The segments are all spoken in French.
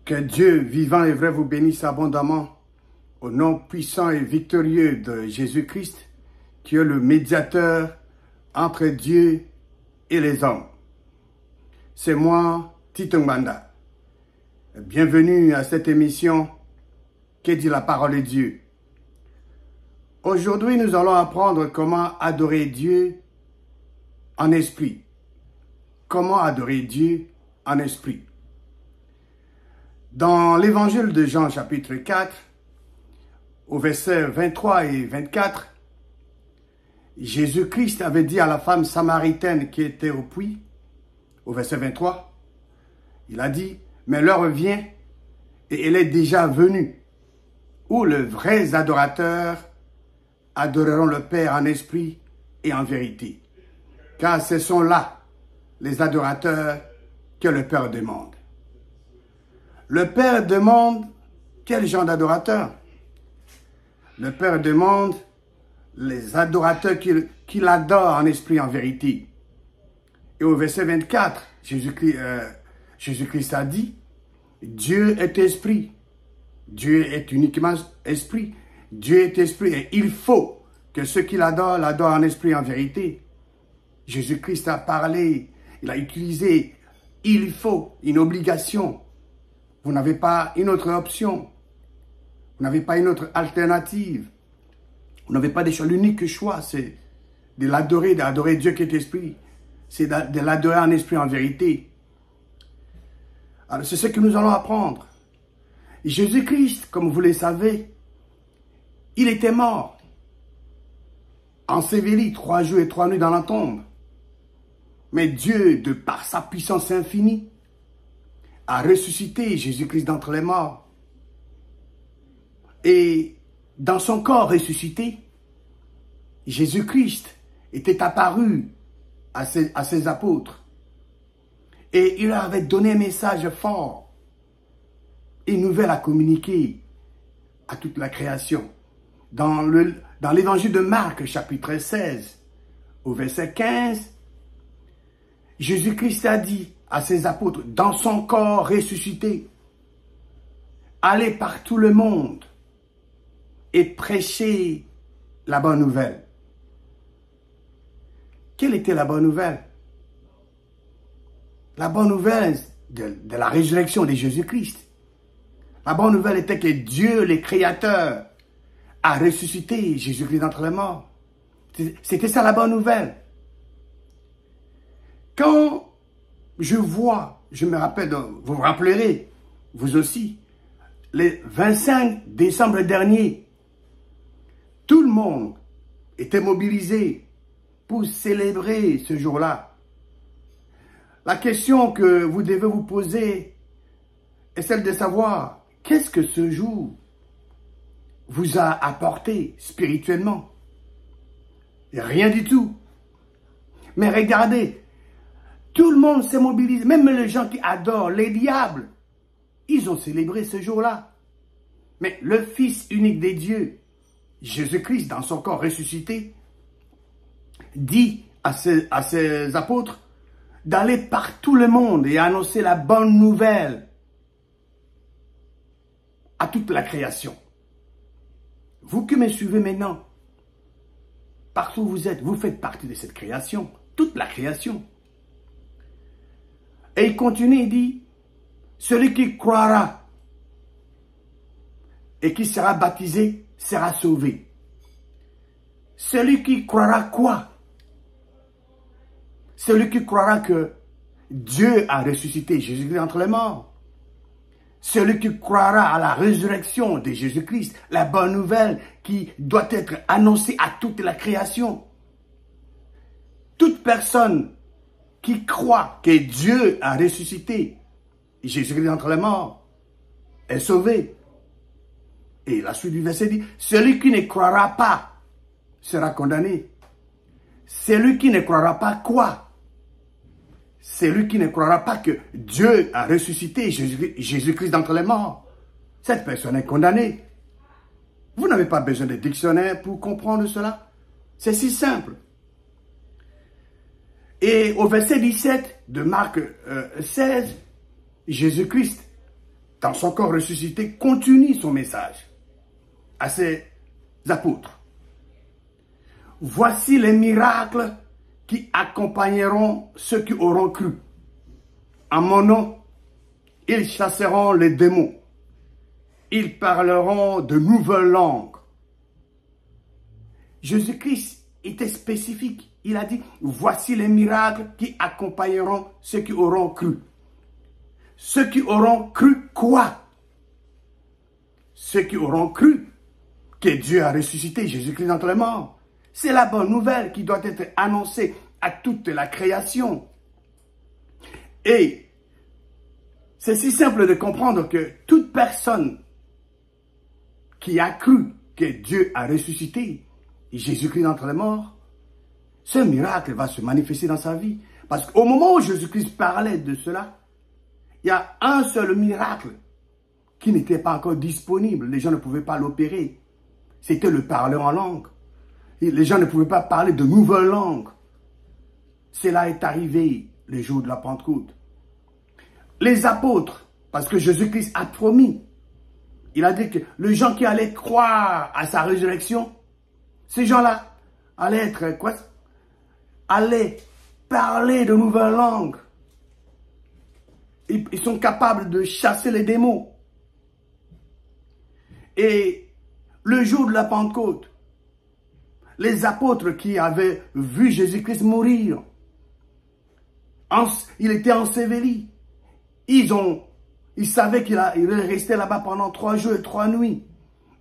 Que Dieu vivant et vrai vous bénisse abondamment au nom puissant et victorieux de Jésus-Christ, qui est le médiateur entre Dieu et les hommes. C'est moi, Tito Mbanda. Bienvenue à cette émission qui dit la parole de Dieu. Aujourd'hui, nous allons apprendre comment adorer Dieu en esprit. Comment adorer Dieu en esprit. Dans l'évangile de Jean chapitre 4, au verset 23 et 24, Jésus-Christ avait dit à la femme samaritaine qui était au puits, au verset 23, il a dit, mais l'heure vient et elle est déjà venue, où les vrais adorateurs adoreront le Père en esprit et en vérité. Car ce sont là les adorateurs que le Père demande. Le Père demande quel genre d'adorateur? Le Père demande les adorateurs qu'il adore en esprit et en vérité. Et au verset 24, Jésus-Christ a dit, Dieu est esprit. Dieu est uniquement esprit. Dieu est esprit et il faut que ceux qui l'adorent en esprit et en vérité. Jésus-Christ a parlé, il a utilisé il faut, une obligation. Vous n'avez pas une autre option. Vous n'avez pas une autre alternative. Vous n'avez pas l'unique choix, c'est de l'adorer, d'adorer Dieu qui est esprit. C'est de l'adorer en esprit, en vérité. Alors, c'est ce que nous allons apprendre. Jésus-Christ, comme vous le savez, il était mort, enseveli 3 jours et 3 nuits dans la tombe. Mais Dieu, de par sa puissance infinie, a ressuscité Jésus-Christ d'entre les morts. Et dans son corps ressuscité, Jésus-Christ était apparu à ses apôtres. Et il leur avait donné un message fort, une nouvelle à communiquer à toute la création. Dans l'évangile de Marc, chapitre 16, au verset 15, Jésus-Christ a dit à ses apôtres, dans son corps ressuscité, allez par tout le monde et prêchez la bonne nouvelle. Quelle était la bonne nouvelle? La bonne nouvelle de la résurrection de Jésus-Christ. La bonne nouvelle était que Dieu, le Créateur, a ressuscité Jésus-Christ d'entre les morts. C'était ça la bonne nouvelle. Quand je vois, je me rappelle, vous vous rappellerez, vous aussi, le 25 décembre dernier, tout le monde était mobilisé pour célébrer ce jour-là. La question que vous devez vous poser est celle de savoir qu'est-ce que ce jour vous a apporté spirituellement? Rien du tout. Mais regardez, tout le monde s'est mobilisé, même les gens qui adorent les diables, ils ont célébré ce jour-là. Mais le Fils unique des dieux, Jésus-Christ, dans son corps ressuscité, dit à ses apôtres d'aller par tout le monde et annoncer la bonne nouvelle à toute la création. Vous qui me suivez maintenant, partout où vous êtes, vous faites partie de cette création, toute la création. Et il continue, il dit, celui qui croira et qui sera baptisé sera sauvé. Celui qui croira quoi? Celui qui croira que Dieu a ressuscité Jésus-Christ entre les morts. Celui qui croira à la résurrection de Jésus-Christ, la bonne nouvelle qui doit être annoncée à toute la création. Toute personne qui croit que Dieu a ressuscité Jésus-Christ entre les morts est sauvé. Et la suite du verset dit, celui qui ne croira pas sera condamné. Celui qui ne croira pas quoi? Celui qui ne croira pas que Dieu a ressuscité Jésus-Christ d'entre les morts. Cette personne est condamnée. Vous n'avez pas besoin de dictionnaire pour comprendre cela. C'est si simple. Et au verset 17 de Marc 16, Jésus-Christ dans son corps ressuscité, continue son message à ses apôtres. Voici les miracles qui accompagneront ceux qui auront cru. En mon nom, ils chasseront les démons. Ils parleront de nouvelles langues. Jésus-Christ était spécifique. Il a dit, voici les miracles qui accompagneront ceux qui auront cru. Ceux qui auront cru quoi? Ceux qui auront cru que Dieu a ressuscité Jésus-Christ d'entre les morts. C'est la bonne nouvelle qui doit être annoncée à toute la création. Et c'est si simple de comprendre que toute personne qui a cru que Dieu a ressuscité Jésus-Christ d'entre les morts, ce miracle va se manifester dans sa vie. Parce qu'au moment où Jésus-Christ parlait de cela, il y a un seul miracle qui n'était pas encore disponible. Les gens ne pouvaient pas l'opérer. C'était le parler en langue. Et les gens ne pouvaient pas parler de nouvelles langues. Cela est arrivé le jour de la Pentecôte. Les apôtres, parce que Jésus-Christ a promis, il a dit que les gens qui allaient croire à sa résurrection, ces gens-là allaient être quoi? Allaient parler de nouvelles langues. Ils sont capables de chasser les démons. Et le jour de la Pentecôte, les apôtres qui avaient vu Jésus-Christ mourir, il était enseveli. Ils savaient qu'il allait rester là-bas pendant 3 jours et 3 nuits.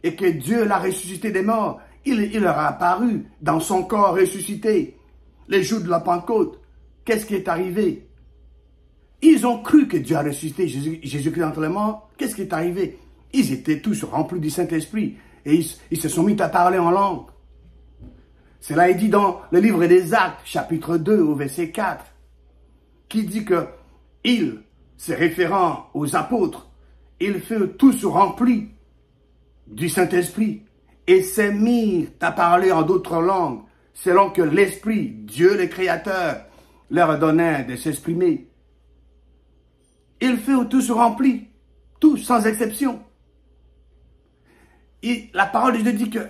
Et que Dieu l'a ressuscité des morts. Il leur a apparu dans son corps ressuscité. Les jours de la Pentecôte, qu'est-ce qui est arrivé? Ils ont cru que Dieu a ressuscité Jésus-Christ d'entre les morts. Qu'est-ce qui est arrivé? Ils étaient tous remplis du Saint-Esprit. Et ils se sont mis à parler en langue. Cela est dit dans le livre des Actes, chapitre 2, au verset 4, qui dit que ils, se référant aux apôtres, ils furent tous remplis du Saint-Esprit et s'est mis à parler en d'autres langues, selon que l'Esprit, Dieu le Créateur, leur donnait de s'exprimer. Ils furent tous remplis, tous sans exception. Et la parole de Dieu dit que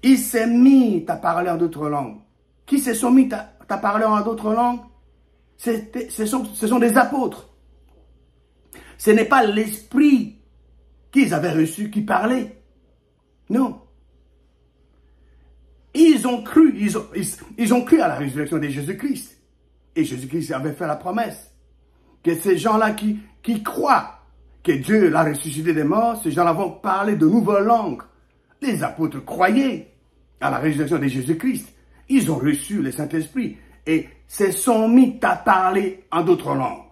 il s'est mis à parler en d'autres langues. Qui se sont mis à parler en d'autres langues? Ce sont des apôtres. Ce n'est pas l'esprit qu'ils avaient reçu qui parlait. Non. Ils ont cru, ils ont cru à la résurrection de Jésus-Christ. Et Jésus-Christ avait fait la promesse que ces gens-là qui croient que Dieu l'a ressuscité des morts, ces gens-là vont parler de nouvelles langues. Les apôtres croyaient à la résurrection de Jésus-Christ. Ils ont reçu le Saint-Esprit et se sont mis à parler en d'autres langues.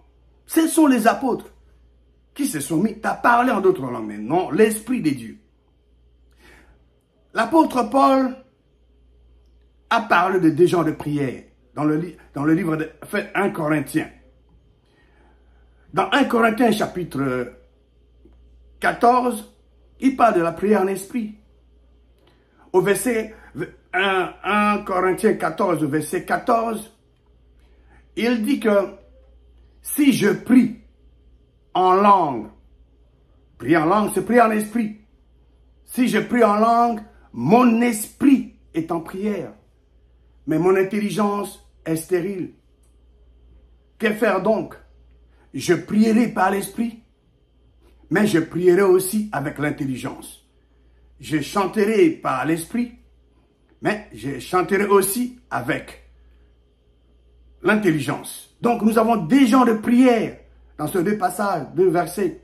Ce sont les apôtres qui se sont mis à parler en d'autres langues, mais non l'Esprit de Dieu. L'apôtre Paul a parlé de 2 genres de prière dans le livre de 1 Corinthiens. Dans 1 Corinthiens chapitre 14, il parle de la prière en esprit. Au verset 1 Corinthiens 14, au verset 14, il dit que si je prie en langue, prier en langue, c'est prier en esprit. Si je prie en langue, mon esprit est en prière, mais mon intelligence est stérile. Que faire donc? Je prierai par l'esprit, mais je prierai aussi avec l'intelligence. Je chanterai par l'esprit, mais je chanterai aussi avec l'intelligence. Donc nous avons 2 genres de prière dans ces 2 passages, 2 versets.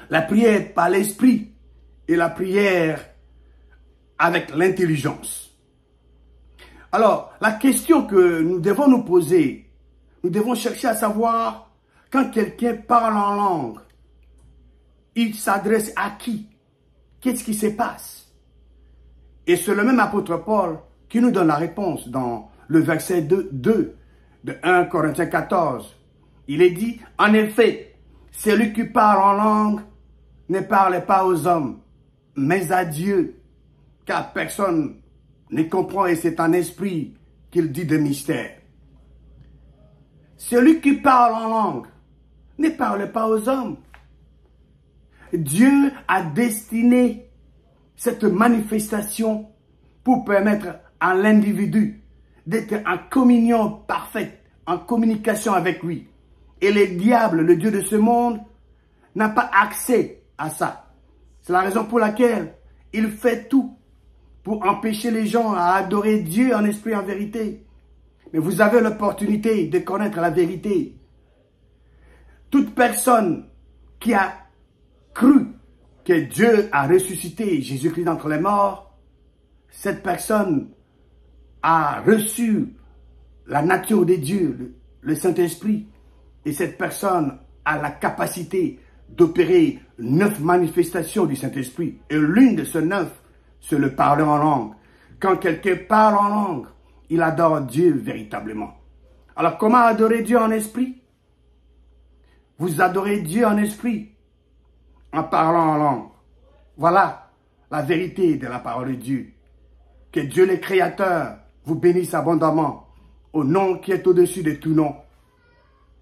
La prière par l'esprit et la prière avec l'intelligence. Alors, la question que nous devons nous poser, nous devons chercher à savoir, quand quelqu'un parle en langue, il s'adresse à qui? Qu'est-ce qui se passe? Et c'est le même apôtre Paul qui nous donne la réponse dans le verset 2 de 1 Corinthiens 14. Il est dit, en effet, celui qui parle en langue ne parle pas aux hommes, mais à Dieu, car personne ne comprend et c'est en esprit qu'il dit des mystères. Celui qui parle en langue ne parle pas aux hommes. Dieu a destiné cette manifestation pour permettre à l'individu d'être en communion parfaite, en communication avec lui. Et le diable, le Dieu de ce monde, n'a pas accès à ça. C'est la raison pour laquelle il fait tout pour empêcher les gens à adorer Dieu en esprit et en vérité. Mais vous avez l'opportunité de connaître la vérité. Toute personne qui a cru que Dieu a ressuscité Jésus-Christ d'entre les morts, cette personne a reçu la nature de Dieu, le Saint-Esprit, et cette personne a la capacité d'opérer 9 manifestations du Saint-Esprit. Et l'une de ces 9, c'est le parler en langue. Quand quelqu'un parle en langue, il adore Dieu véritablement. Alors comment adorer Dieu en esprit? Vous adorez Dieu en esprit en parlant en langue. Voilà la vérité de la parole de Dieu. Que Dieu le Créateur vous bénisse abondamment au nom qui est au-dessus de tout nom,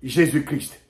Jésus-Christ.